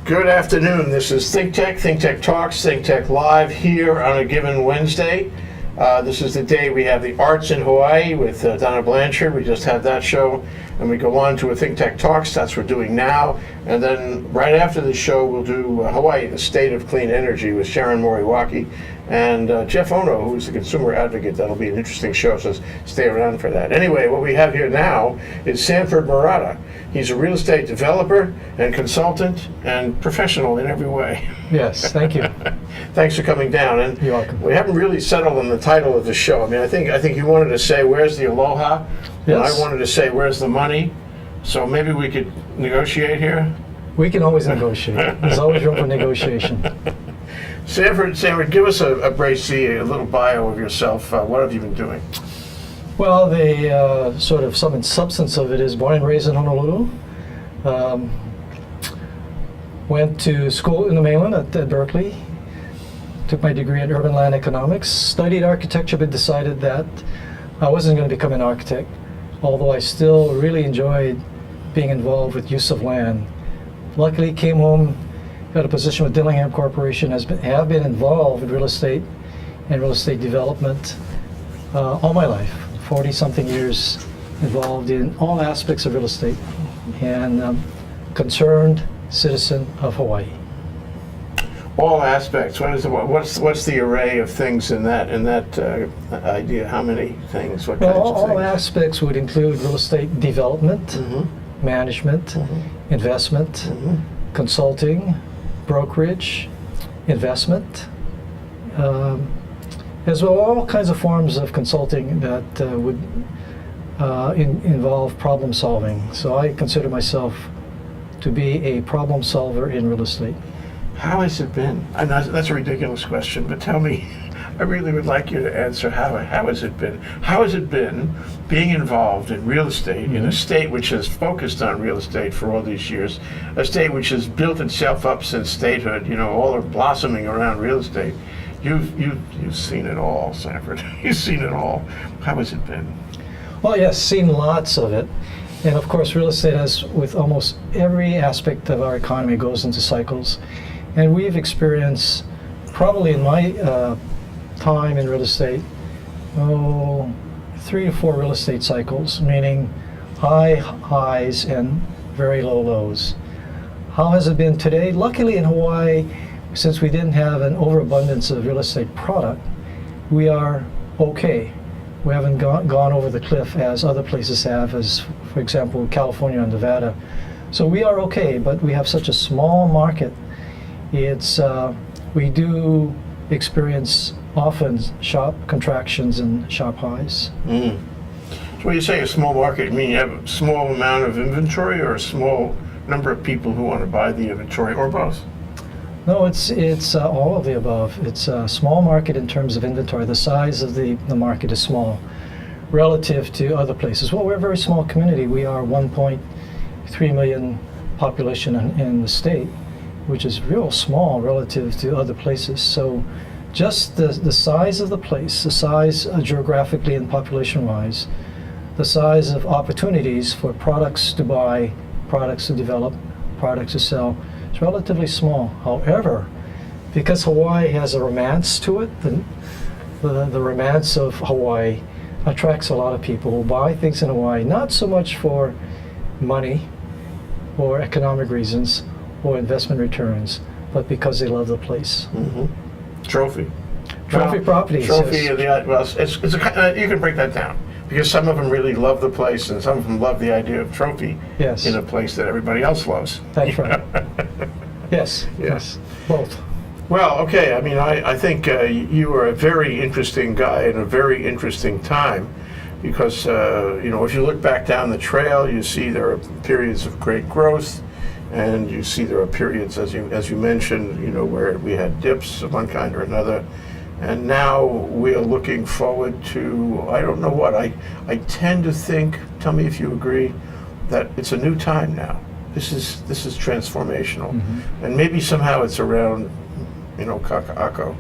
Good afternoon. This is ThinkTech, ThinkTech Talks, ThinkTech Live here on a given Wednesday. This is the day we have the Arts in Hawaii with Donna Blanchard. We just had that show, and we go on to a ThinkTech Talks. That's what we're doing now. And then right after the show, we'll do Hawaii, the State of Clean Energy with Sharon Moriwaki and Jeff Ono, who's the consumer advocate. That'll be an interesting show, so stay around for that. Anyway, what we have here now is Sanford Murata. He's a real estate developer and consultant and professional in every way. Yes, thank you. Thanks for coming down. And You're welcome. we haven't really settled on the title of the show. I mean, I think you wanted to say, where's the Aloha? Yes. And I wanted to say, where's the money? So maybe we could negotiate here. We can always negotiate. There's always room for negotiation. Sanford, give us a little bio of yourself. What have you been doing? Well, the sort of sum and substance of it is born and raised in Honolulu. Went to school in the mainland at Berkeley. Took my degree in urban land economics. Studied architecture, but decided that I wasn't going to become an architect, although I still really enjoyed being involved with use of land. Luckily, came home, got a position with Dillingham Corporation, have been involved with real estate and real estate development all my life. 40-something years involved in all aspects of real estate, and concerned citizen of Hawaii. All aspects. What's the array of things in that idea? How many things? What kinds of All things? aspects would include real estate development, Mm-hmm. management, Mm-hmm. investment, Mm-hmm. consulting, brokerage, investment, as well all kinds of forms of consulting that would involve problem solving. So I consider myself to be a problem solver in real estate. How has it been? I know that's a ridiculous question, but tell me. I really would like you to answer how has it been? How has it been being involved in real estate in a state which has focused on real estate for all these years, a state which has built itself up since statehood, all are blossoming around real estate. You've seen it all, Sanford. You've seen it all. How has it been? Well, yes, seen lots of it. And of course, real estate, as with almost every aspect of our economy, goes into cycles. And we've experienced, probably in my time in real estate, 3 to 4 real estate cycles, meaning high highs and very low lows. How has it been today? Luckily in Hawaii, since we didn't have an overabundance of real estate product, we are okay. We haven't gone over the cliff as other places have, as for example California and Nevada. So we are okay, but we have such a small market. We do experience often sharp contractions and sharp highs. So when you say a small market, you mean you have a small amount of inventory or a small number of people who want to buy the inventory, or both? No, it's all of the above. It's a small market in terms of inventory. The size of the market is small relative to other places. Well, we're a very small community. We are 1.3 million population in the state, which is real small relative to other places. So just the size of the place, the size geographically and population-wise, the size of opportunities for products to buy, products to develop, products to sell, is relatively small. However, because Hawaii has a romance to it, the romance of Hawaii attracts a lot of people who buy things in Hawaii, not so much for money or economic reasons or investment returns, but because they love the place. Mm-hmm. Trophy Properties. Trophy. Yes. Well, it's you can break that down, because some of them really love the place, and some of them love the idea of trophy Yes. in a place that everybody else loves. That's right. Yes. Yes. Both. Well, okay. I mean, I think you are a very interesting guy in a very interesting time, because if you look back down the trail, you see there are periods of great growth, and you see there are periods, as you mentioned, where we had dips of one kind or another, and now we are looking forward to, I don't know what, I tend to think, tell me if you agree, that it's a new time now. This is transformational, and maybe somehow it's around, Kaka'ako.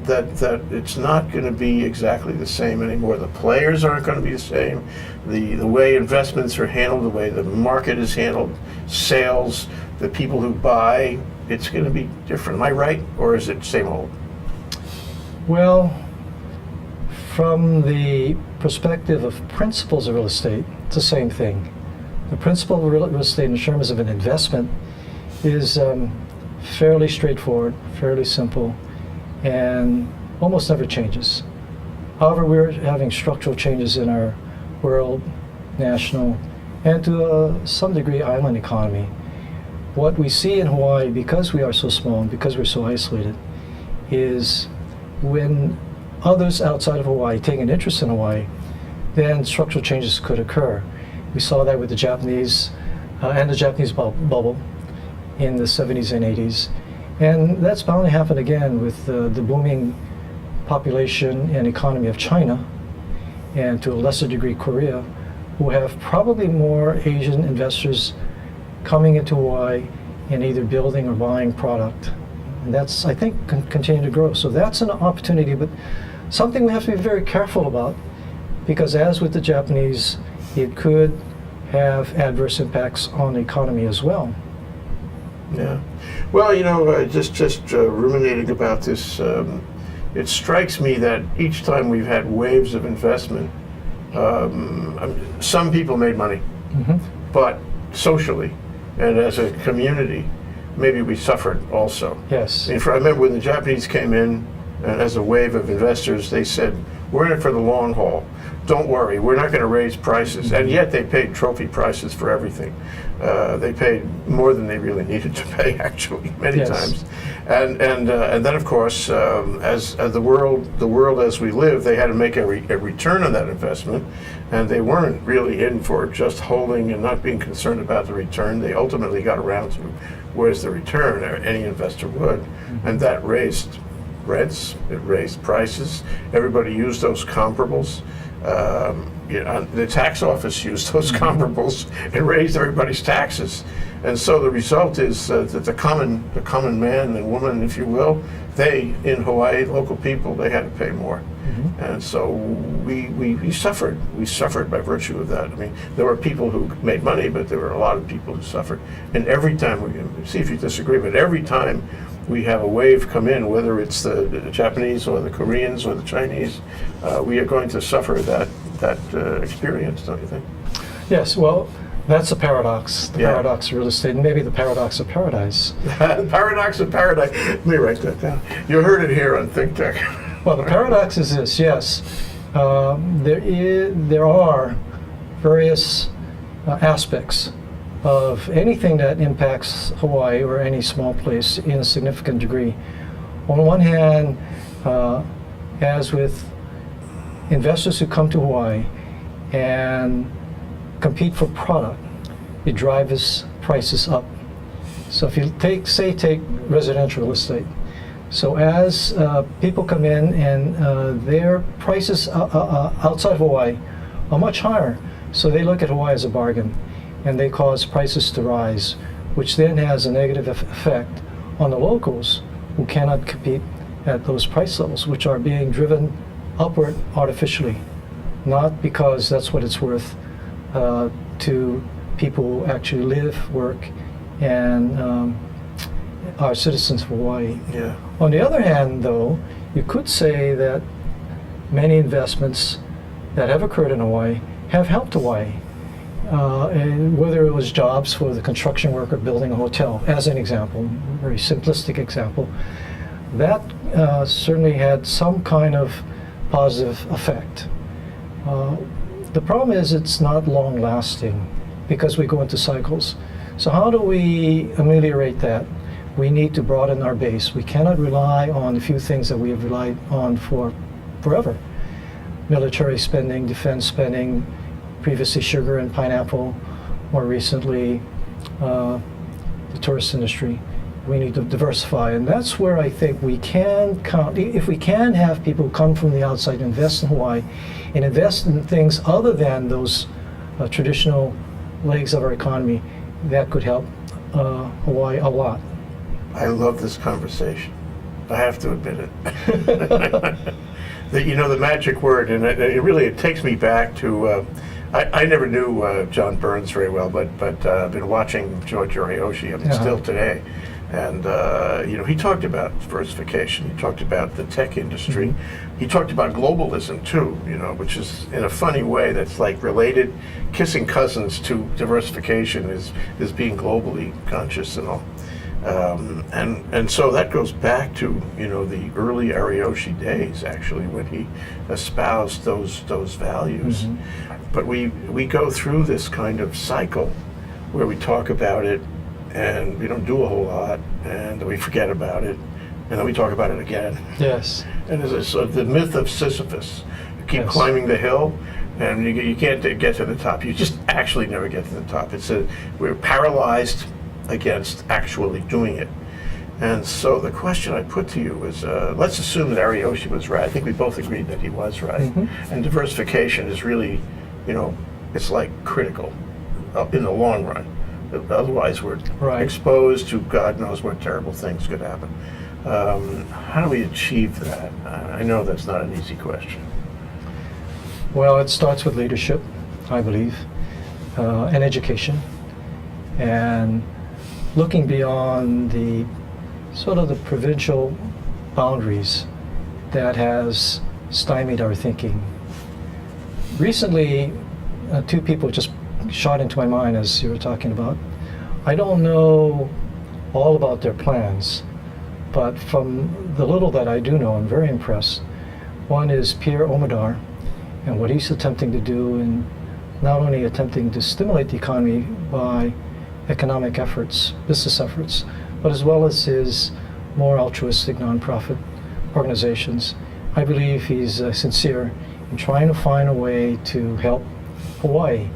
That it's not going to be exactly the same anymore. The players aren't going to be the same. The way investments are handled, the way the market is handled, sales, the people who buy, it's going to be different. Am I right, or is it same old? Well, from the perspective of principles of real estate, it's the same thing. The principle of real estate in terms of an investment is fairly straightforward, fairly simple, and almost never changes. However, we're having structural changes in our world, national, and to some degree island economy. What we see in Hawaii, because we are so small and because we're so isolated, is when others outside of Hawaii take an interest in Hawaii, then structural changes could occur. We saw that with the Japanese and the Japanese bubble in the 70s and 80s. And that's bound to happen again with the booming population and economy of China, and to a lesser degree Korea, who have probably more Asian investors coming into Hawaii and either building or buying product. And that's, I think, continue to grow. So that's an opportunity, but something we have to be very careful about, because as with the Japanese, it could have adverse impacts on the economy as well. Yeah. Well, just ruminating about this, it strikes me that each time we've had waves of investment, some people made money, but socially and as a community, maybe we suffered also. Yes. I remember when the Japanese came in, and as a wave of investors, they said, we're in it for the long haul. Don't worry, we're not going to raise prices. And yet they paid trophy prices for everything. They paid more than they really needed to pay, actually, many times. And then, of course, as the world as we live, they had to make a return on that investment, and they weren't really in for just holding and not being concerned about the return. They ultimately got around to where's the return, any investor would, and that raised rents, it raised prices. Everybody used those comparables. The tax office used those comparables and raised everybody's taxes. And so the result is that the common man and woman, if you will, they, in Hawaii, local people, they had to pay more. And so we suffered. We suffered by virtue of that. I mean, there were people who made money, but there were a lot of people who suffered. And every time, see if you disagree, but every time we have a wave come in, whether it's the Japanese or the Koreans or the Chinese, we are going to suffer that experience, don't you think? Yes, well, that's a paradox, the paradox of real estate, and maybe the paradox of paradise. Paradox of paradise. Let me write that down. You heard it here on ThinkTech. Well, the paradox is this, yes. There are various aspects of anything that impacts Hawaii or any small place in a significant degree. On one hand, as with investors who come to Hawaii and compete for product, it drives prices up. So if you take residential real estate. So as people come in and their prices outside of Hawaii are much higher, so they look at Hawaii as a bargain, and they cause prices to rise, which then has a negative effect on the locals who cannot compete at those price levels, which are being driven upward artificially, not because that's what it's worth to people who actually live, work, and are citizens of Hawaii. Yeah. On the other hand, though, you could say that many investments that have occurred in Hawaii have helped Hawaii. And whether it was jobs for the construction worker building a hotel, as an example, a very simplistic example, that certainly had some kind of positive effect. The problem is it's not long lasting because we go into cycles. So how do we ameliorate that? We need to broaden our base. We cannot rely on the few things that we have relied on for forever. Military spending, defense spending, previously sugar and pineapple, more recently the tourist industry. We need to diversify, and that's where I think we can count. If we can have people come from the outside, invest in Hawaii, and invest in things other than those traditional legs of our economy, that could help Hawaii a lot. I love this conversation. I have to admit it. The magic word, and it really takes me back to I never knew John Burns very well, but I've been watching George Ariyoshi still today. And, he talked about diversification. He talked about the tech industry. He talked about globalism, too, which is, in a funny way, that's like related, kissing cousins to diversification is being globally conscious and all. And so that goes back to, the early Ariyoshi days, actually, when he espoused those values. But we go through this kind of cycle where we talk about it, and we don't do a whole lot, and we forget about it, and then we talk about it again. Yes. And it's the myth of Sisyphus. You keep Yes. climbing the hill, and you can't get to the top. You just actually never get to the top. We're paralyzed against actually doing it. And so the question I put to you is, let's assume that Ariyoshi was right. I think we both agreed that he was right. And diversification is really, it's like critical in the long run. Otherwise, we're exposed to God knows what terrible things could happen. How do we achieve that? I know that's not an easy question. Well, it starts with leadership, I believe, and education, and looking beyond the sort of the provincial boundaries that has stymied our thinking. Recently, two people just shot into my mind as you were talking about. I don't know all about their plans, but from the little that I do know, I'm very impressed. One is Pierre Omidyar, and what he's attempting to do, and not only attempting to stimulate the economy by economic efforts, business efforts, but as well as his more altruistic nonprofit organizations. I believe he's sincere in trying to find a way to help Hawaii,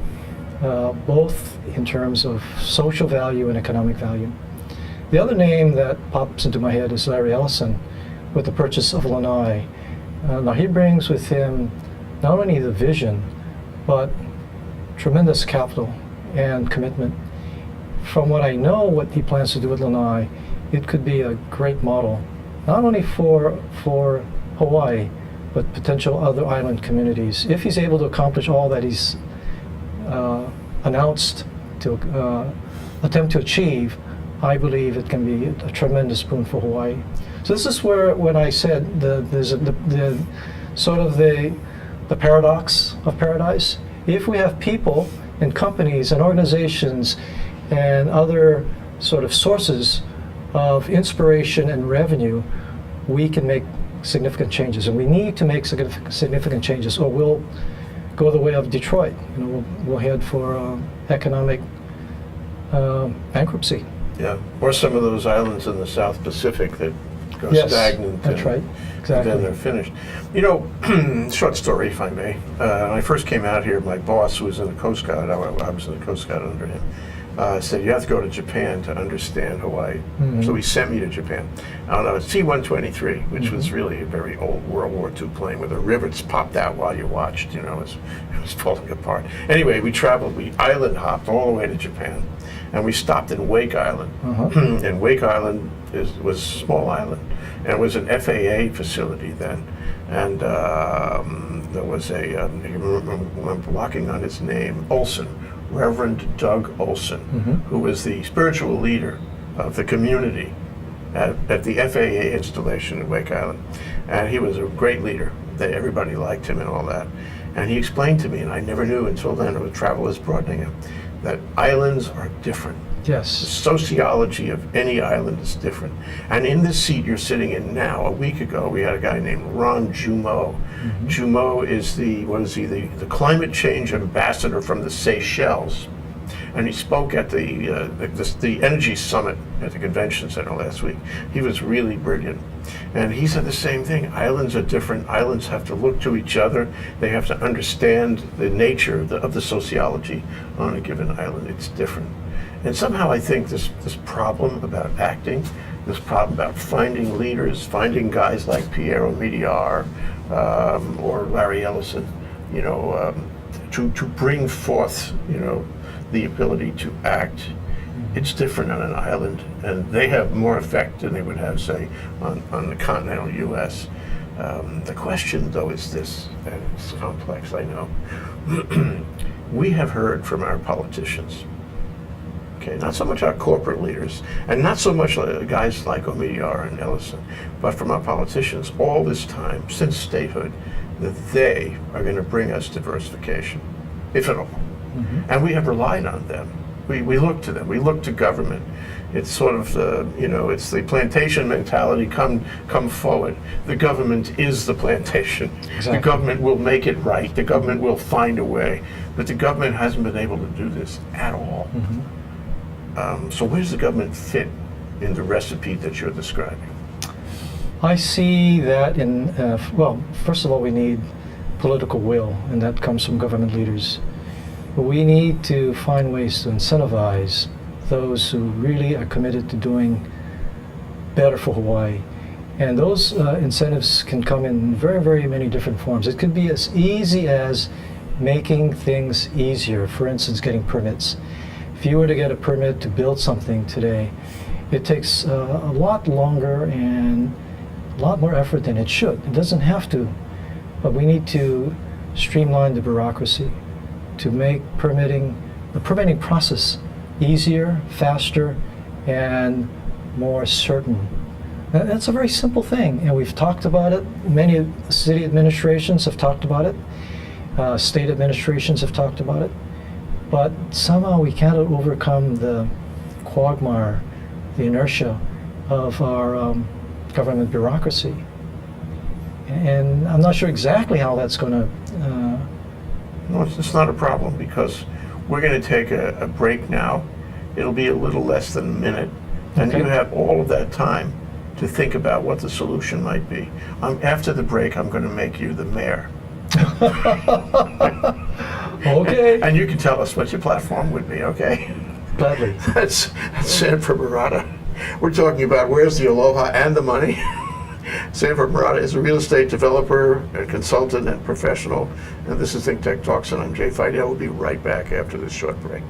both in terms of social value and economic value. The other name that pops into my head is Larry Ellison with the purchase of Lanai. Now he brings with him not only the vision, but tremendous capital and commitment. From what I know, what he plans to do with Lanai, it could be a great model, not only for Hawaii, but potential other island communities. If he's able to accomplish all that he's announced to attempt to achieve, I believe it can be a tremendous boon for Hawaii. So this is where, when I said there's the sort of the paradox of paradise. If we have people and companies and organizations and other sort of sources of inspiration and revenue, we can make significant changes, and we need to make significant changes, or we'll go the way of Detroit. We'll head for economic bankruptcy. Yeah, or some of those islands in the South Pacific that go stagnant. That's right. Exactly. And then they're finished. Short story, if I may. When I first came out here, my boss, who was in the Coast Guard, I was in the Coast Guard under him, said, you have to go to Japan to understand Hawaii. So he sent me to Japan. I don't know, it's C-123, which was really a very old World War II plane where the rivets popped out while you watched. It was falling apart. Anyway, we traveled, we island hopped all the way to Japan, and we stopped in Wake Island. And Wake Island was a small island, and it was an FAA facility then. And there was I'm blocking on his name, Olson, Reverend Doug Olson, who was the spiritual leader of the community at the FAA installation in Wake Island. And he was a great leader. Everybody liked him and all that. And he explained to me, and I never knew until then, it was Travelers Broadening, that islands are different. Yes. The sociology of any island is different. And in this seat you're sitting in now, a week ago, we had a guy named Ron Jumeau. Jumeau is the climate change ambassador from the Seychelles. And he spoke at the Energy Summit at the Convention Center last week. He was really brilliant. And he said the same thing. Islands are different. Islands have to look to each other. They have to understand the nature of the sociology on a given island. It's different. And somehow I think this problem about acting, this problem about finding leaders, finding guys like Pierre Omidyar or Larry Ellison, to bring forth, the ability to act, it's different on an island, and they have more effect than they would have, say, on the continental U.S. The question, though, is this, and it's complex, I know. we have heard from our politicians. Okay, not so much our corporate leaders, and not so much guys like Omidyar and Ellison, but from our politicians all this time, since statehood, that they are going to bring us diversification, if at all. And we have relied on them. We look to them. We look to government. It's sort of it's the plantation mentality. Come forward. The government is the plantation. Exactly. The government will make it right. The government will find a way. But the government hasn't been able to do this at all. So where does the government fit in the recipe that you're describing? I see that in, well, first of all, we need political will, and that comes from government leaders. But we need to find ways to incentivize those who really are committed to doing better for Hawaii. And those incentives can come in very, very many different forms. It could be as easy as making things easier. For instance, getting permits. If you were to get a permit to build something today, it takes a lot longer and a lot more effort than it should. It doesn't have to, but we need to streamline the bureaucracy to make the permitting process easier, faster, and more certain. That's a very simple thing, and we've talked about it. Many city administrations have talked about it. State administrations have talked about it. But somehow we can't overcome the quagmire, the inertia of our government bureaucracy. And I'm not sure exactly how that's going to... No, it's not a problem, because we're going to take a break now. It'll be a little less than a minute, and Okay. you have all of that time to think about what the solution might be. After the break, I'm going to make you the mayor. Okay. And you can tell us what your platform would be, okay? Gladly. That's Sanford Murata. We're talking about where's the aloha and the money. Sanford Murata is a real estate developer, a consultant, and professional. And this is ThinkTech Talks, and I'm Jay Fidell. We'll be right back after this short break.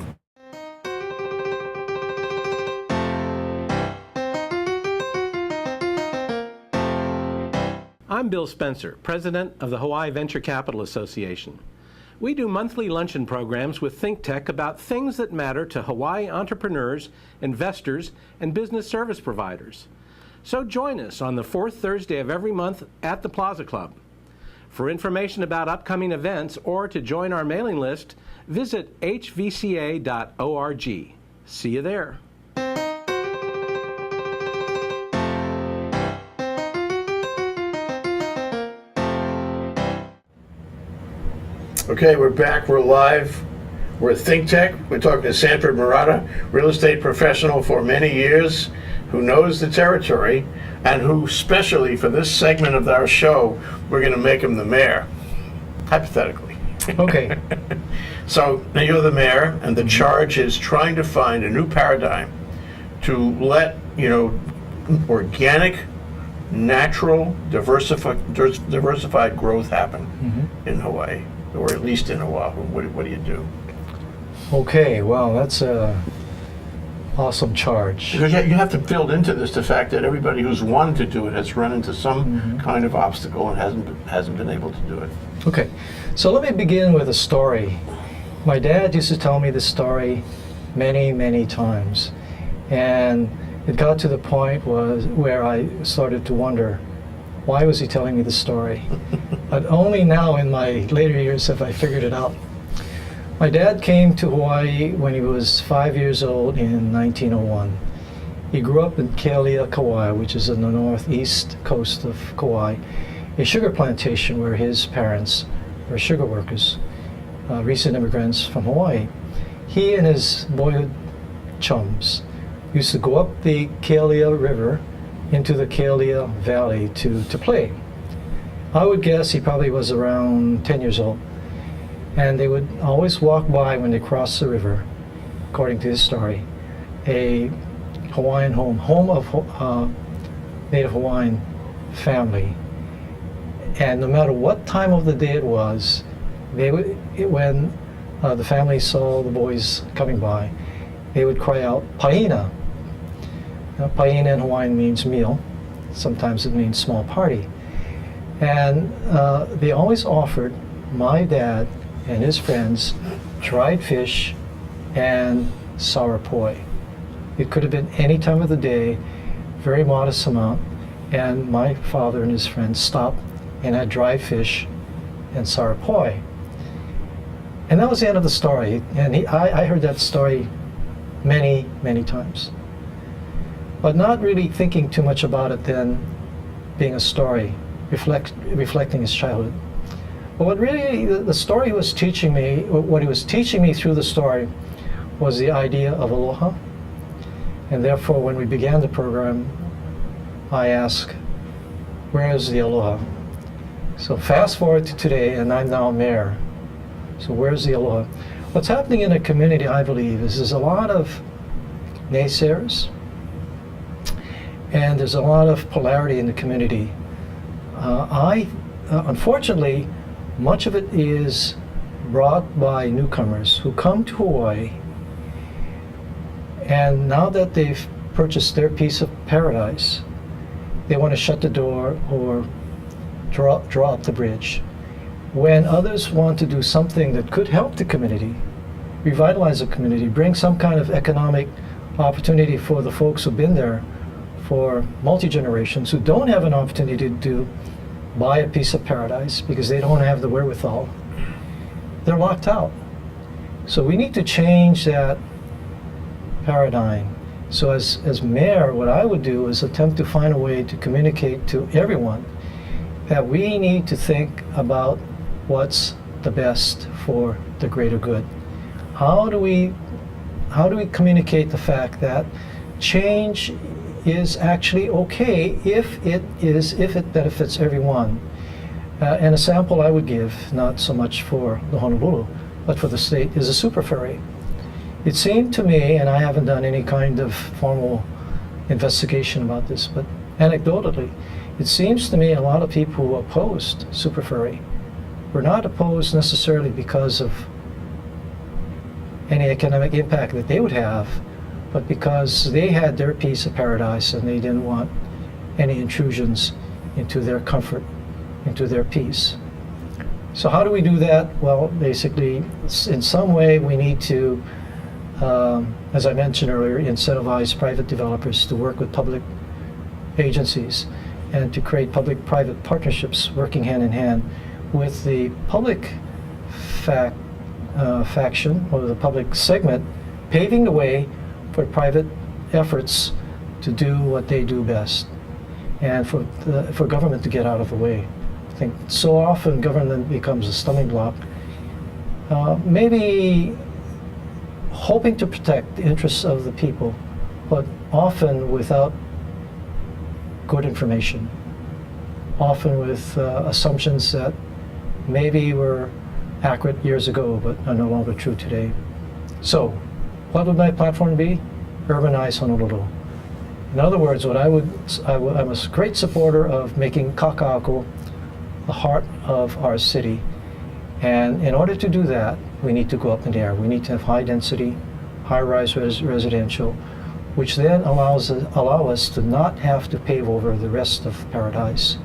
I'm Bill Spencer, president of the Hawaii Venture Capital Association. We do monthly luncheon programs with ThinkTech about things that matter to Hawaii entrepreneurs, investors, and business service providers. So join us on the fourth Thursday of every month at the Plaza Club. For information about upcoming events or to join our mailing list, visit hvca.org. See you there. Okay, we're back. We're live. We're at ThinkTech. We're talking to Sanford Murata, real estate professional for many years, who knows the territory, and who, specially for this segment of our show, we're going to make him the mayor, hypothetically. Okay. So now you're the mayor, and the charge is trying to find a new paradigm to let, organic, natural, diversified growth happen in Hawaii, or at least in Oahu. What do you do? Okay, well, that's a awesome charge. Because you have to build into this the fact that everybody who's wanted to do it has run into some kind of obstacle and hasn't been able to do it. Okay, so let me begin with a story. My dad used to tell me this story many, many times, and it got to the point where I started to wonder, why was he telling me this story? But only now in my later years have I figured it out. My dad came to Hawaii when he was 5 years old in 1901. He grew up in Kealia, Kauai, which is on the northeast coast of Kauai, a sugar plantation where his parents were sugar workers, recent immigrants from Hawaii. He and his boyhood chums used to go up the Kealia River into the Kealia Valley to play. I would guess he probably was around 10 years old. And they would always walk by when they crossed the river, according to his story, a Hawaiian home of Native Hawaiian family. And no matter what time of the day it was, when the family saw the boys coming by, they would cry out, "Paina." Paina in Hawaiian means meal. Sometimes it means small party. And they always offered my dad and his friends dried fish and sour poi. It could have been any time of the day, very modest amount, and my father and his friends stopped and had dried fish and sour poi. And that was the end of the story. And I heard that story many, many times. But not really thinking too much about it then being a story, reflecting his childhood. But what really the story was teaching me, what he was teaching me through the story was the idea of aloha. And therefore, when we began the program, I asked, where is the aloha? So fast forward to today, and I'm now mayor. So where's the aloha? What's happening in a community, I believe, is there's a lot of naysayers, and there's a lot of polarity in the community. Unfortunately, much of it is brought by newcomers who come to Hawaii, and now that they've purchased their piece of paradise, they want to shut the door or draw up the bridge. When others want to do something that could help the community, revitalize the community, bring some kind of economic opportunity for the folks who've been there for multi-generations, who don't have an opportunity to buy a piece of paradise because they don't have the wherewithal, they're locked out. So we need to change that paradigm. So as mayor, what I would do is attempt to find a way to communicate to everyone that we need to think about what's the best for the greater good. How do we communicate the fact that change is actually okay if it benefits everyone? And a sample I would give, not so much for the Honolulu, but for the state, is a super ferry. It seemed to me, and I haven't done any kind of formal investigation about this, but anecdotally, it seems to me a lot of people who opposed super ferry were not opposed necessarily because of any economic impact that they would have, but because they had their piece of paradise and they didn't want any intrusions into their comfort, into their peace. So how do we do that? Well, basically, in some way we need to, as I mentioned earlier, incentivize private developers to work with public agencies and to create public-private partnerships working hand in hand with the public faction or the public segment, paving the way for private efforts to do what they do best, and for government to get out of the way. I think so often government becomes a stumbling block, maybe hoping to protect the interests of the people, but often without good information, often with assumptions that maybe were accurate years ago but are no longer true today. So, what would my platform be? Urbanize Honolulu. In other words, I'm a great supporter of making Kaka'ako the heart of our city. And in order to do that, we need to go up in the air. We need to have high density, high-rise residential, which then allow us to not have to pave over the rest of paradise.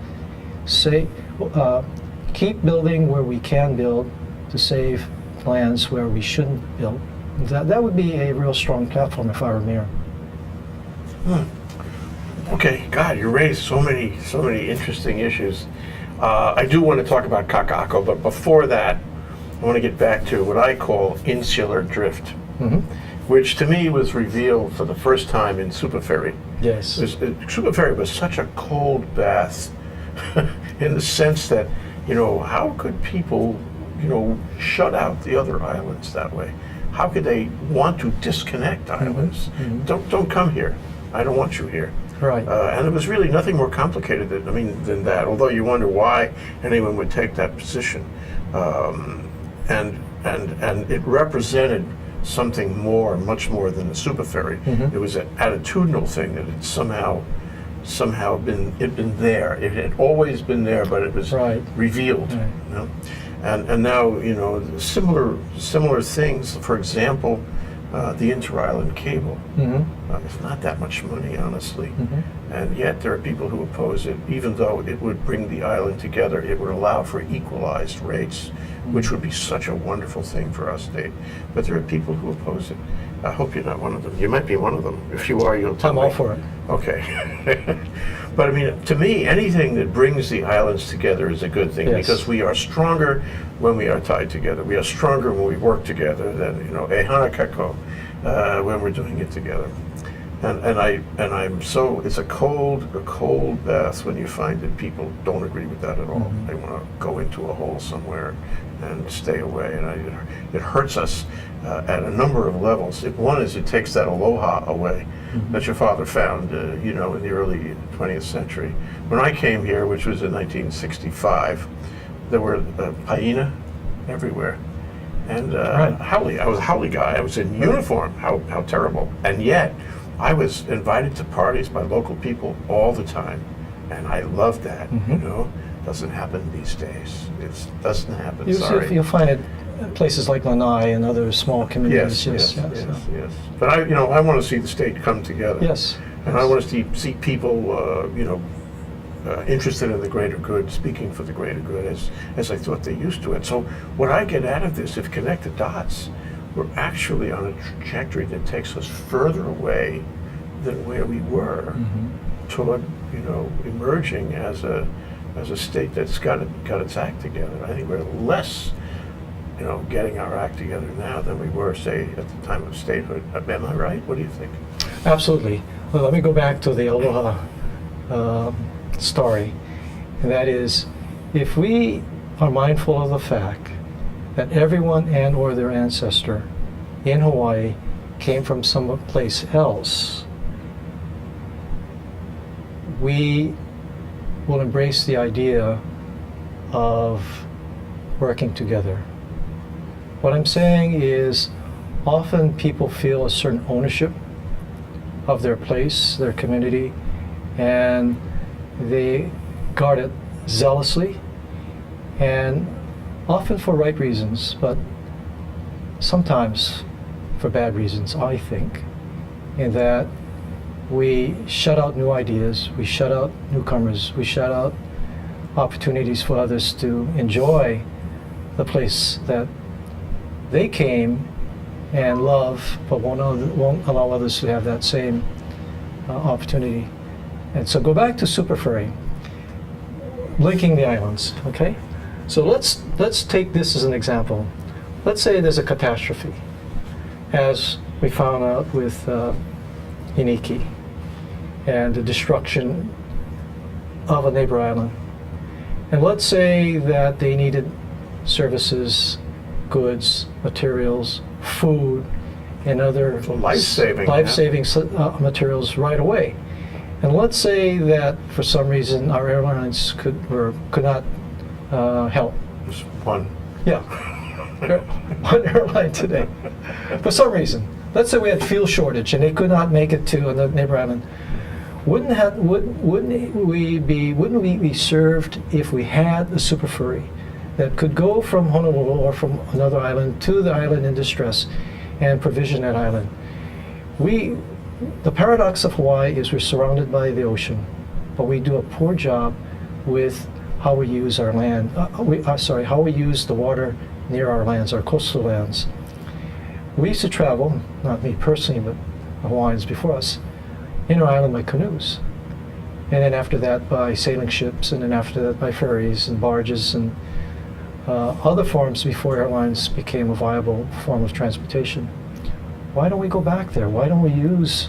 Keep building where we can build to save lands where we shouldn't build. That would be a real strong platform if I were mayor. Okay, God, you raised so many interesting issues. I do want to talk about Kaka'ako, but before that, I want to get back to what I call insular drift, which to me was revealed for the first time in Super Ferry. Yes. Super Ferry was such a cold bath in the sense that, how could people, shut out the other islands that way? How could they want to disconnect islands? Don't come here. I don't want you here. Right. And it was really nothing more complicated than that. Although you wonder why anyone would take that position, and it represented something much more than the super ferry. It was an attitudinal thing that had somehow been there. It had always been there, but it was revealed. Right. And now similar things. For example, the inter-island cable. Mm-hmm. It's not that much money, honestly. Mm-hmm. And yet there are people who oppose it, even though it would bring the island together. It would allow for equalized rates, which would be such a wonderful thing for our state. But there are people who oppose it. I hope you're not one of them. You might be one of them. If you are, you'll tell I'm me. all for it. Okay. But I mean, to me, anything that brings the islands together is a good thing, Yes. because we are stronger when we are tied together. We are stronger when we work together than, e hana kako, when we're doing it together. I'm so, it's a cold bath when you find that people don't agree with that at all. Mm-hmm. They want to go into a hole somewhere and stay away, and it hurts us at a number of levels. One is it takes that aloha away that your father found, in the early 20th century. When I came here, which was in 1965, there were paina everywhere. And Right. haole, I was a haole guy. I was in uniform. How terrible. And yet, I was invited to parties by local people all the time. And I loved that, Doesn't happen these days. It doesn't happen, sorry. You'll find it in places like Lanai and other small communities. Yes. But I want to see the state come together. Yes. And I want to see people, interested in the greater good, speaking for the greater good, as I thought they used to. And so what I get out of this, if connect the dots, we're actually on a trajectory that takes us further away than where we were toward, emerging as a state that's got its act together. I think we're less, getting our act together now than we were, say, at the time of statehood. Am I right? What do you think? Absolutely. Well, let me go back to the Aloha story. And that is, if we are mindful of the fact that everyone and or their ancestor in Hawaii came from someplace else, we will embrace the idea of working together. What I'm saying is, often people feel a certain ownership of their place, their community, and they guard it zealously, and often for right reasons, but sometimes for bad reasons, I think, in that we shut out new ideas, we shut out newcomers, we shut out opportunities for others to enjoy the place that they came and love, but won't allow others to have that same opportunity. And so go back to Super Ferry, linking the islands, okay? So let's take this as an example. Let's say there's a catastrophe, as we found out with Iniki and the destruction of a neighbor island. And let's say that they needed services, goods, materials, food, and other life-saving materials right away. And let's say that for some reason our airlines could not help. Just one. Yeah, one airline today. For some reason, let's say we had fuel shortage and they could not make it to another neighbor island. Wouldn't we be served if we had a super ferry that could go from Honolulu or from another island to the island in distress and provision that island? The paradox of Hawaii is we're surrounded by the ocean, but we do a poor job with how we use our land. How we use the water near our lands, our coastal lands. We used to travel, not me personally, but the Hawaiians before us, inter-island by canoes, and then after that by sailing ships, and then after that by ferries and barges and other forms before airlines became a viable form of transportation. Why don't we go back there? Why don't we use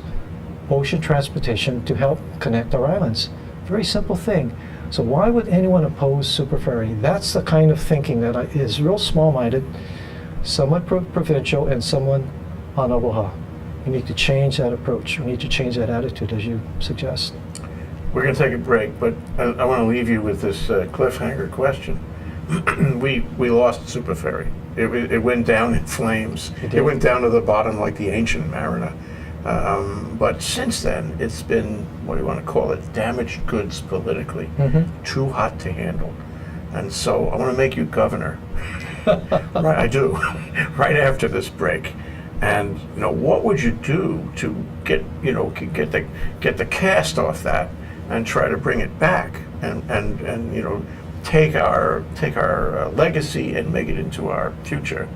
ocean transportation to help connect our islands? Very simple thing. So why would anyone oppose super ferry? That's the kind of thinking that is real small-minded, somewhat provincial, and somewhat on Aloha. We need to change that approach. We need to change that attitude, as you suggest. We're going to take a break, but I want to leave you with this cliffhanger question. We lost Super Ferry. It went down in flames. It went down to the bottom like the ancient mariner. But since then, it's been, what do you want to call it, damaged goods politically. Too hot to handle. And so I want to make you governor. Right, I do. Right after this break. And what would you do to get the cast off that and try to bring it back and take our legacy and make it into our future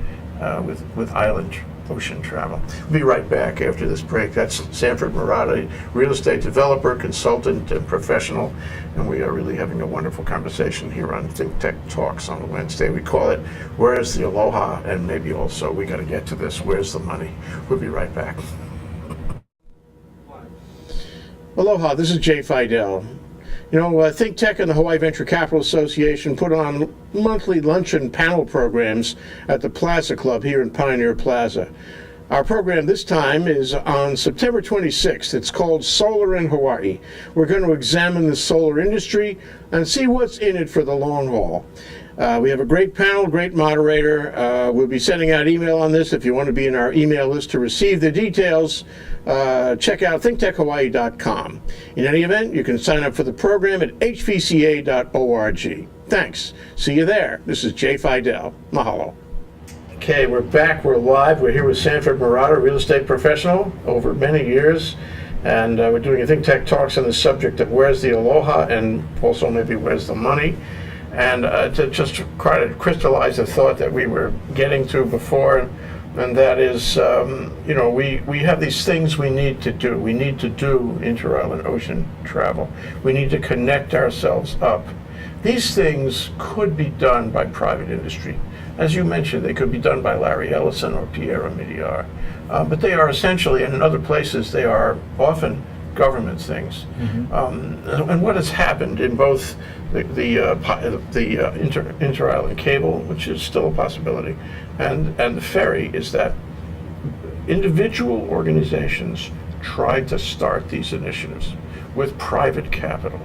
with island ocean travel. We'll be right back after this break. That's Sanford Murata, real estate developer, consultant, and professional, and we are really having a wonderful conversation here on ThinkTech Talks on a Wednesday. We call it Where's the Aloha, and maybe also we got to get to this, where's the money? We'll be right back. Aloha, this is Jay Fidell. ThinkTech and the Hawaii Venture Capital Association put on monthly luncheon panel programs at the Plaza Club here in Pioneer Plaza. Our program this time is on September 26th. It's called Solar in Hawaii. We're going to examine the solar industry and see what's in it for the long haul. We have a great panel, great moderator. We'll be sending out email on this. If you want to be in our email list to receive the details, check out thinktechhawaii.com. In any event, you can sign up for the program at hvca.org. Thanks. See you there. This is Jay Fidell. Mahalo. Okay, we're back. We're live. We're here with Sanford Murata, real estate professional over many years. And we're doing a ThinkTech Talks on the subject of where's the Aloha and also maybe where's the money. And to just try to crystallize the thought that we were getting to before, and that is, we have these things we need to do. We need to do inter-island ocean travel. We need to connect ourselves up. These things could be done by private industry. As you mentioned, they could be done by Larry Ellison or Pierre Omidyar. But they are essentially, and in other places, they are often government things. Mm-hmm. And what has happened in both the inter-island cable, which is still a possibility, and the ferry, is that individual organizations tried to start these initiatives with private capital,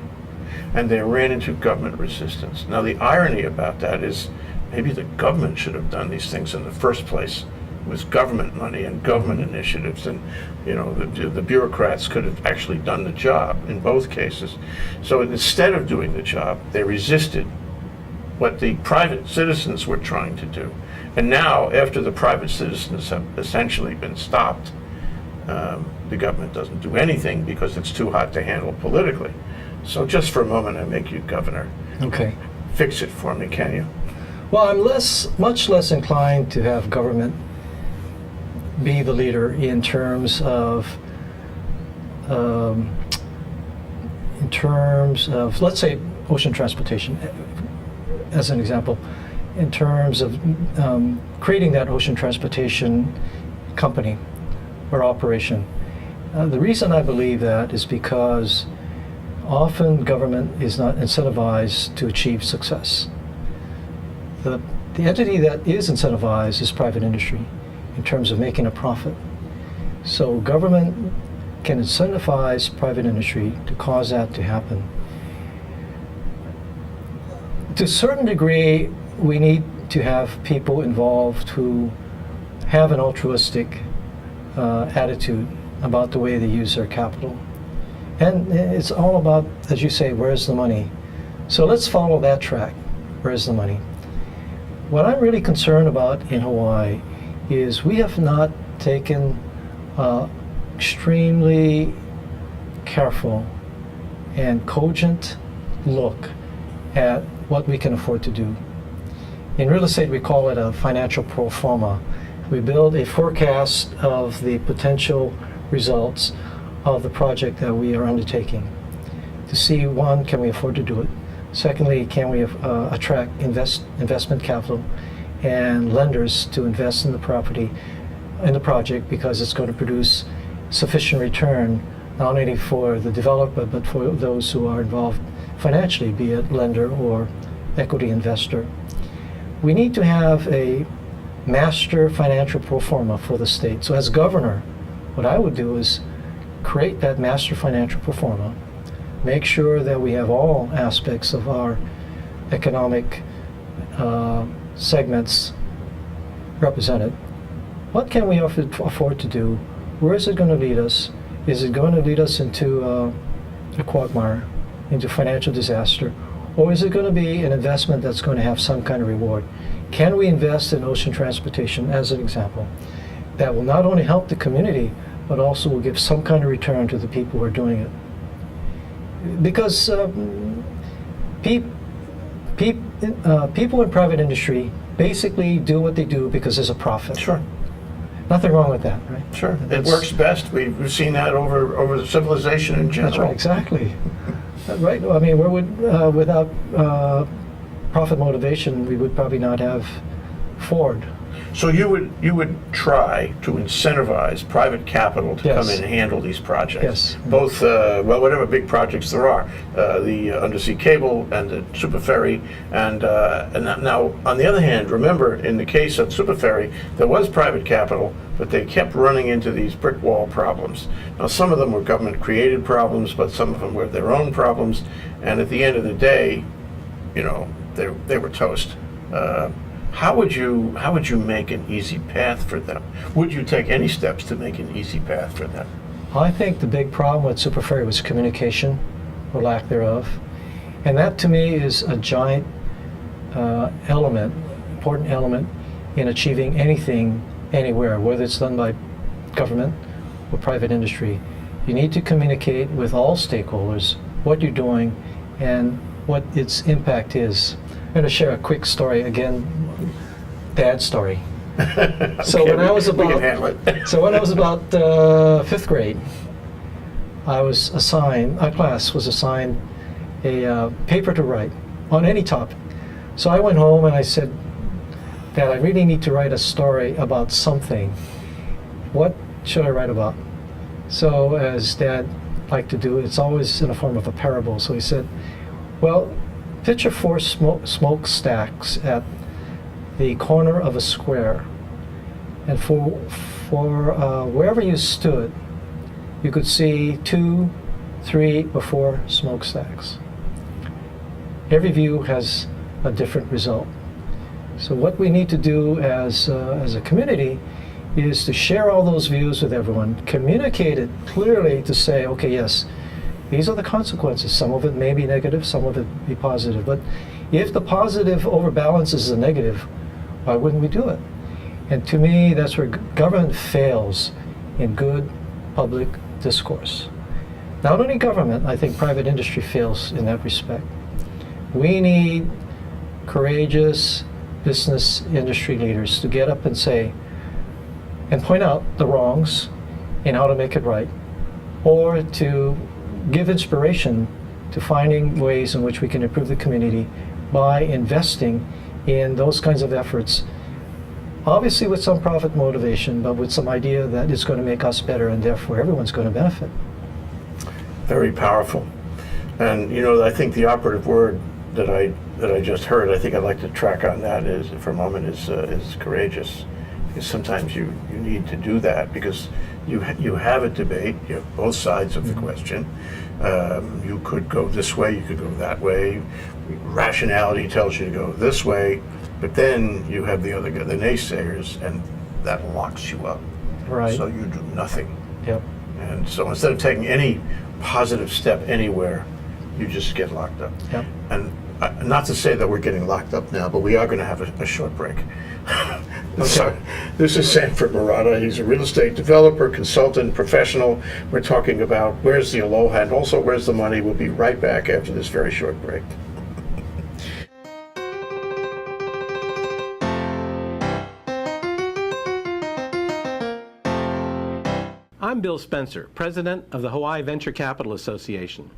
and they ran into government resistance. Now, the irony about that is maybe the government should have done these things in the first place, with government money and government initiatives, and the bureaucrats could have actually done the job in both cases. So instead of doing the job, they resisted what the private citizens were trying to do. And now, after the private citizens have essentially been stopped, the government doesn't do anything because it's too hot to handle politically. So just for a moment, I make you governor. Okay. Fix it for me, can you? Well, I'm much less inclined to have government be the leader in terms of let's say ocean transportation as an example, in terms of creating that ocean transportation company or operation. The reason I believe that is because often government is not incentivized to achieve success. The entity that is incentivized is private industry in terms of making a profit. So government can incentivize private industry to cause that to happen. To a certain degree, we need to have people involved who have an altruistic attitude about the way they use their capital. And it's all about, as you say, where's the money? So let's follow that track. Where's the money? What I'm really concerned about in Hawaii is we have not taken extremely careful and cogent look at what we can afford to do. In real estate, we call it a financial pro forma. We build a forecast of the potential results of the project that we are undertaking to see, one, can we afford to do it? Secondly, can we attract investment capital and lenders to invest in the project because it's going to produce sufficient return not only for the developer but for those who are involved financially, be it lender or equity investor. We need to have a master financial pro forma for the state. So as governor, what I would do is create that master financial pro forma, make sure that we have all aspects of our economic segments represented. What can we afford to do? Where is it going to lead us? Is it going to lead us into a quagmire, into financial disaster? Or is it going to be an investment that's going to have some kind of reward? Can we invest in ocean transportation, as an example? that will not only help the community, but also will give some kind of return to the people who are doing it. Because people in private industry basically do what they do because there's a profit. Sure. Nothing wrong with that, right? Sure. It works best. We've seen that over the civilization in general. That's right, exactly. Right. I mean, without profit motivation, we would probably not have Ford. So you would try to incentivize private capital to Yes. come in and handle these projects. Yes. Both, whatever big projects there are, the undersea cable and the super ferry, and now on the other hand, remember in the case of super ferry, there was private capital, but they kept running into these brick wall problems. Now some of them were government created problems, but some of them were their own problems, and at the end of the day, they were toast. How would you make an easy path for them? Would you take any steps to make an easy path for them? I think the big problem with Super Ferry was communication, or lack thereof. And that to me is a giant important element in achieving anything, anywhere, whether it's done by government or private industry. You need to communicate with all stakeholders what you're doing and what its impact is. I'm going to share a quick story, again, dad story. So when I was we can handle it. So when I was about fifth grade, our class was assigned a paper to write on any topic. So I went home and I said, Dad, I really need to write a story about something. What should I write about? So as Dad liked to do, it's always in the form of a parable. So he said, well, picture 4 smokestacks at the corner of a square, and for wherever you stood, you could see 2, 3, or 4 smokestacks. Every view has a different result. So what we need to do as a community is to share all those views with everyone, communicate it clearly to say, okay, yes, these are the consequences. Some of it may be negative, some of it be positive. But if the positive overbalances the negative, why wouldn't we do it? And to me, that's where government fails in good public discourse. Not only government, I think private industry fails in that respect. We need courageous business industry leaders to get up and say, and point out the wrongs and how to make it right, or to give inspiration to finding ways in which we can improve the community by investing in those kinds of efforts, obviously with some profit motivation, but with some idea that it's going to make us better and therefore everyone's going to benefit. Very powerful. And I think the operative word that I just heard, I think I'd like to track on that is for a moment is courageous. Because sometimes you need to do that because you have a debate, you have both sides of the question. You could go this way, you could go that way. Rationality tells you to go this way, but then you have the naysayers, and that locks you up. Right. So you do nothing. Yep. And so instead of taking any positive step anywhere, you just get locked up. Yep. And not to say that we're getting locked up now, but we are going to have a short break. Okay. So, this is Sanford Murata. He's a real estate developer, consultant, professional. We're talking about where's the Aloha and also where's the money. We'll be right back after this very short break. I'm Bill Spencer, president of the Hawaii Venture Capital Association.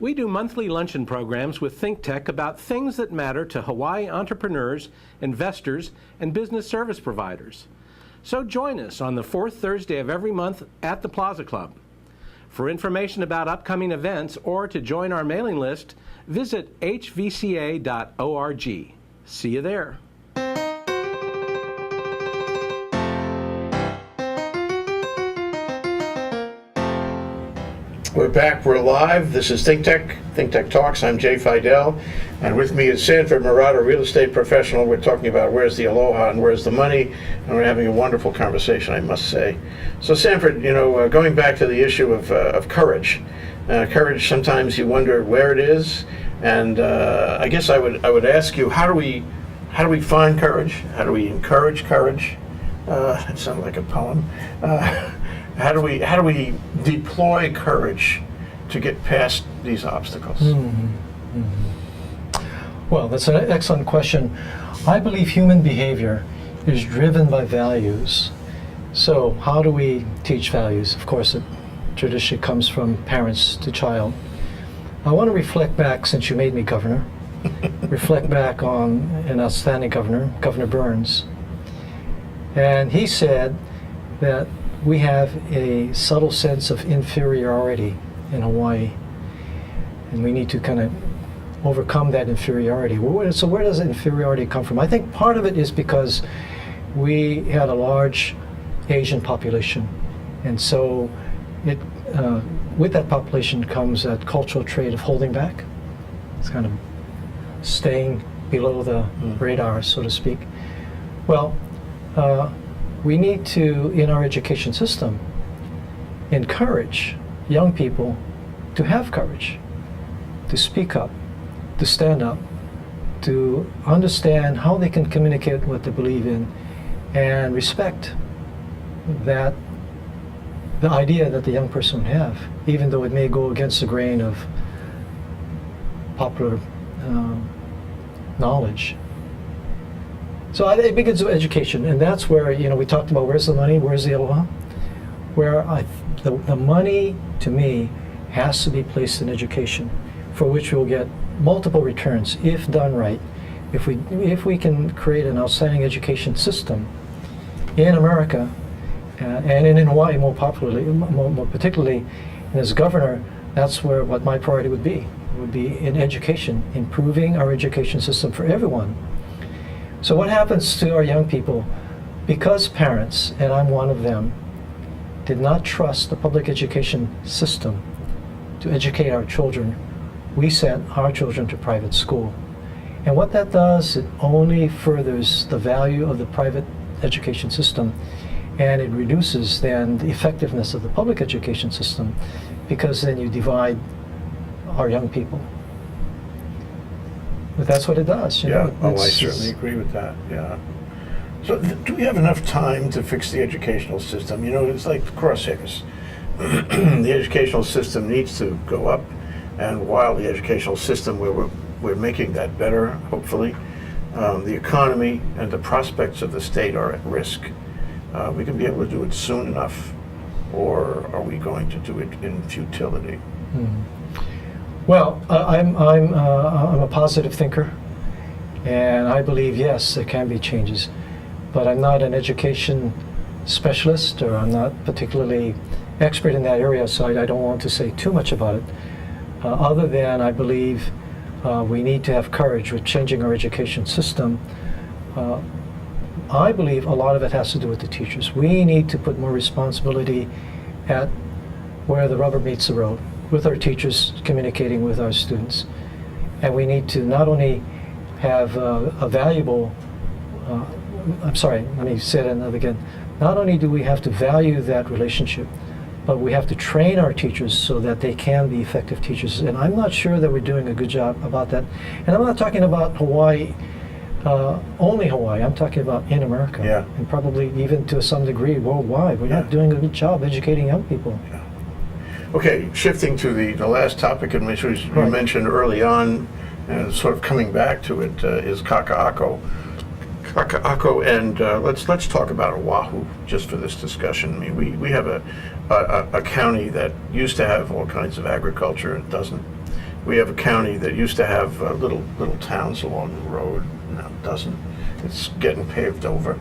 We do monthly luncheon programs with ThinkTech about things that matter to Hawaii entrepreneurs, investors, and business service providers. So join us on the 4th Thursday of every month at the Plaza Club. For information about upcoming events or to join our mailing list, visit hvca.org. See you there. We're back. We're live. This is ThinkTech Talks. I'm Jay Fidell, and with me is Sanford Murata, real estate professional. We're talking about where's the Aloha and where's the money, and we're having a wonderful conversation, I must say. So, Sanford, going back to the issue of courage. Courage, sometimes you wonder where it is, and I guess I would ask you, how do we find courage? How do we encourage courage? It sounded like a poem. How do we deploy courage to get past these obstacles? Well, that's an excellent question. I believe human behavior is driven by values. So how do we teach values? Of course, it traditionally comes from parents to child. I want to reflect back, since you made me governor, reflect back on an outstanding governor, Governor Burns. And he said that we have a subtle sense of inferiority in Hawaii, and we need to kind of overcome that inferiority. So where does inferiority come from? I think part of it is because we had a large Asian population, and so with that population comes that cultural trait of holding back. It's kind of staying below the radar, so to speak. Well, we need to, in our education system, encourage young people to have courage, to speak up, to stand up, to understand how they can communicate what they believe in, and respect that the idea that the young person would have, even though it may go against the grain of popular knowledge. So it begins with education, and that's where, we talked about where's the money, where's the Aloha? Where the money, to me, has to be placed in education, for which we'll get multiple returns if done right. If we can create an outstanding education system in America, and in Hawaii more particularly, and as governor, that's where what my priority would be in education, improving our education system for everyone. So what happens to our young people? Because parents, and I'm one of them, did not trust the public education system to educate our children, we sent our children to private school. And what that does, it only furthers the value of the private education system, and it reduces then the effectiveness of the public education system, because then you divide our young people. But that's what it does. I certainly agree with that. Yeah. So, do we have enough time to fix the educational system? It's like crosshairs. The educational system needs to go up, and while the educational system, we're making that better, hopefully, the economy and the prospects of the state are at risk. We can be able to do it soon enough, or are we going to do it in futility? Well, I'm a positive thinker, and I believe, yes, there can be changes, but I'm not an education specialist, or I'm not particularly expert in that area, so I don't want to say too much about it, other than I believe we need to have courage with changing our education system. I believe a lot of it has to do with the teachers. We need to put more responsibility at where the rubber meets the road, with our teachers communicating with our students. And we need to not only have a valuable, let me say that again. Not only do we have to value that relationship, but we have to train our teachers so that they can be effective teachers. And I'm not sure that we're doing a good job about that. And I'm not talking about Hawaii, only Hawaii. I'm talking about in America, and probably even to some degree worldwide. We're not doing a good job educating young people. Yeah. Okay, shifting to the last topic, in which you mentioned early on, and sort of coming back to it, is Kaka'ako. And let's talk about Oahu just for this discussion. I mean, we have a county that used to have all kinds of agriculture and doesn't. We have a county that used to have little towns along the road, now it doesn't. It's getting paved over.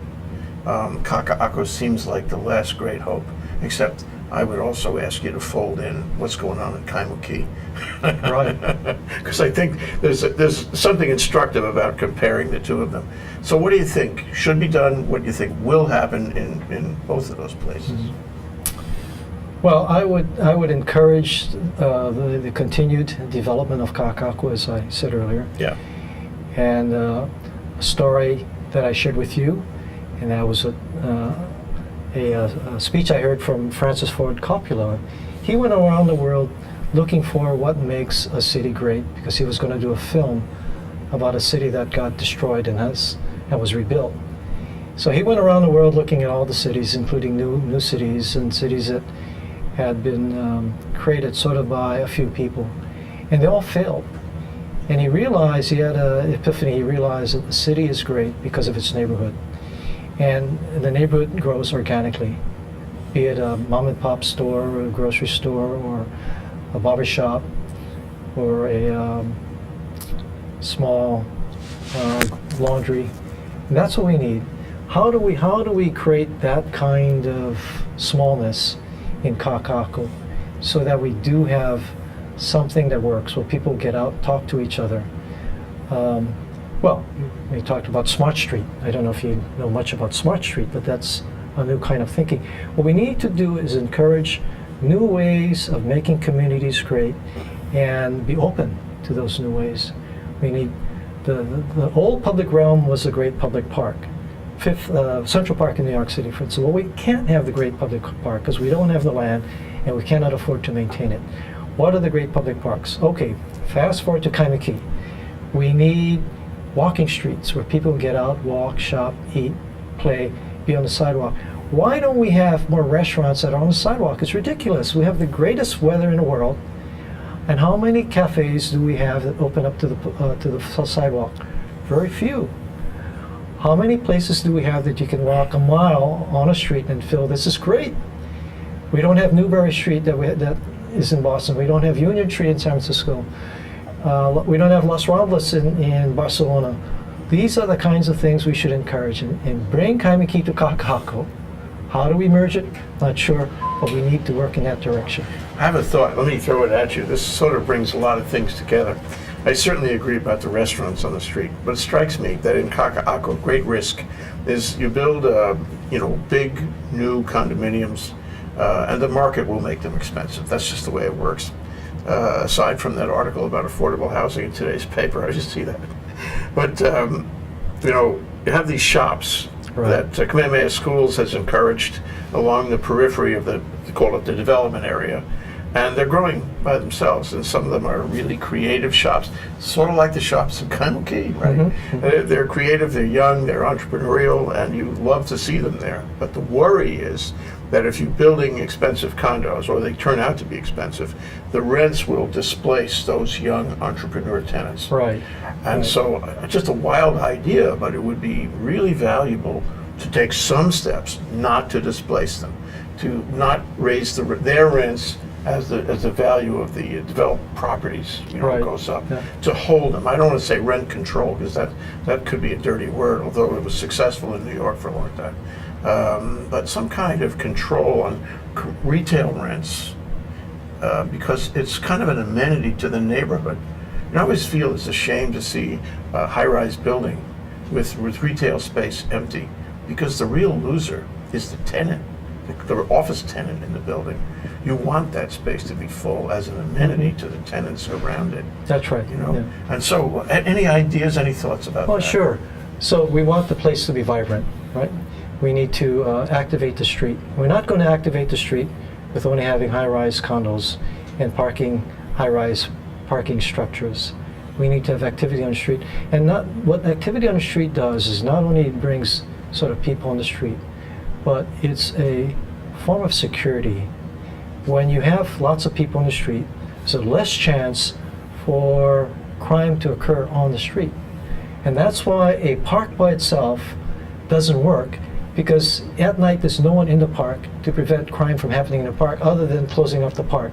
Kaka'ako seems like the last great hope, except I would also ask you to fold in what's going on in Kaimuki. Right. Because I think there's something instructive about comparing the two of them. So what do you think should be done? What do you think will happen in both of those places? Well, I would encourage the continued development of Kaka'ako, as I said earlier. Yeah. And a story that I shared with you, and that was a speech I heard from Francis Ford Coppola. He went around the world looking for what makes a city great, because he was going to do a film about a city that got destroyed and was rebuilt. So he went around the world looking at all the cities, including new cities and cities that had been created sort of by a few people, and they all failed. And he realized, he had an epiphany, he realized that the city is great because of its neighborhood. And the neighborhood grows organically, be it a mom and pop store, or a grocery store, or a barber shop, or a small laundry. And that's what we need. How do we create that kind of smallness in Kaka'ako so that we do have something that works, where people get out, talk to each other? Well, we talked about Smart Street. I don't know if you know much about Smart Street, but that's a new kind of thinking. What we need to do is encourage new ways of making communities great and be open to those new ways. We need the old public realm was a great public park. Central Park in New York City, for instance. Well, we can't have the great public park because we don't have the land and we cannot afford to maintain it. What are the great public parks? Okay, fast forward to Kaimaki. We need walking streets where people can get out, walk, shop, eat, play, be on the sidewalk. Why don't we have more restaurants that are on the sidewalk? It's ridiculous. We have the greatest weather in the world, and how many cafes do we have that open up to the sidewalk? Very few. How many places do we have that you can walk a mile on a street and feel this is great? We don't have Newbury Street that is in Boston. We don't have Union Street in San Francisco. We don't have Las Ramblas in Barcelona. These are the kinds of things we should encourage and bring Kaimaki to Kaka'ako. How do we merge it? Not sure, but we need to work in that direction. I have a thought. Let me throw it at you. This sort of brings a lot of things together. I certainly agree about the restaurants on the street, but it strikes me that in Kaka'ako, great risk is you build, big new condominiums, and the market will make them expensive. That's just the way it works. Aside from that article about affordable housing in today's paper, I just see that. But you have these shops that Kamehameha Schools has encouraged along the periphery of they call it the development area. And they're growing by themselves, and some of them are really creative shops, sort of like the shops in Kaimaki, right? Mm-hmm. They're creative, they're young, they're entrepreneurial, and you love to see them there. But the worry is that if you're building expensive condos, or they turn out to be expensive, the rents will displace those young entrepreneur tenants. Right. And so, just a wild idea, but it would be really valuable to take some steps not to displace them, to not raise their rents as the value of the developed properties goes up, to hold them. I don't want to say rent control, because that could be a dirty word, although it was successful in New York for a long time. But some kind of control on retail rents, because it's kind of an amenity to the neighborhood. And I always feel it's a shame to see a high-rise building with retail space empty, because the real loser is the tenant, the office tenant in the building. You want that space to be full as an amenity to the tenants around it. That's right. And so, any ideas, any thoughts about that? Well, sure. So we want the place to be vibrant, right? We need to activate the street. We're not going to activate the street with only having high-rise condos and high-rise parking structures. We need to have activity on the street. And what activity on the street does is not only brings sort of people on the street, but it's a form of security. When you have lots of people on the street, there's a less chance for crime to occur on the street. And that's why a park by itself doesn't work, because at night there's no one in the park to prevent crime from happening in the park other than closing off the park.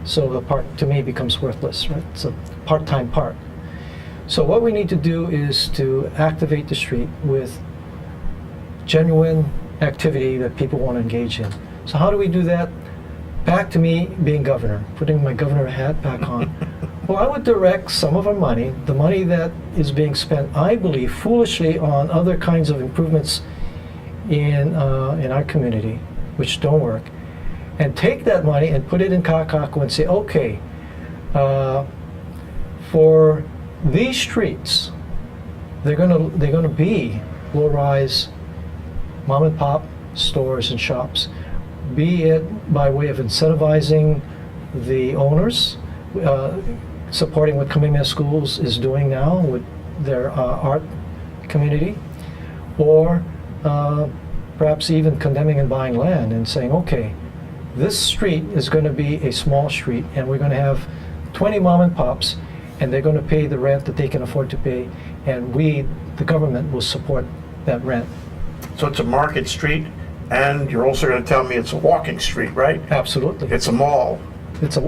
So the park, to me, becomes worthless, right? It's a part-time park. So what we need to do is to activate the street with genuine activity that people want to engage in. So how do we do that? Back to me being governor, putting my governor hat back on. Well, I would direct some of our money, the money that is being spent, I believe, foolishly on other kinds of improvements in our community, which don't work, and take that money and put it in Kaka'ako and say, okay, for these streets, they're gonna be low-rise mom and pop stores and shops, be it by way of incentivizing the owners, supporting what Kamehameha Schools is doing now with their art community, or perhaps even condemning and buying land and saying, okay, this street is going to be a small street, and we're going to have 20 mom and pops, and they're going to pay the rent that they can afford to pay, and we, the government, will support that rent. So it's a market street, and you're also going to tell me it's a walking street, right? Absolutely. It's a mall.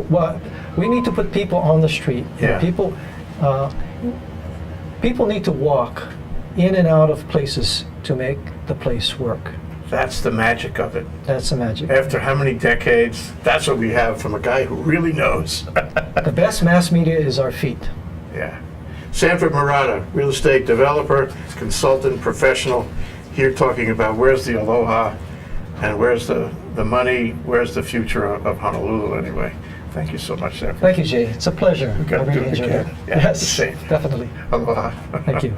Well, we need to put people on the street. Yeah. People need to walk in and out of places to make the place work. That's the magic of it. That's the magic. After how many decades, that's what we have from a guy who really knows. The best mass media is our feet. Yeah. Sanford Murata, real estate developer, consultant, professional, here talking about where's the Aloha and where's the money, where's the future of Honolulu anyway. Thank you so much, Sanford. Thank you, Jay. It's a pleasure. Gotta I really do it enjoyed again. it. Yeah, Yes, same. definitely. Aloha. Thank you.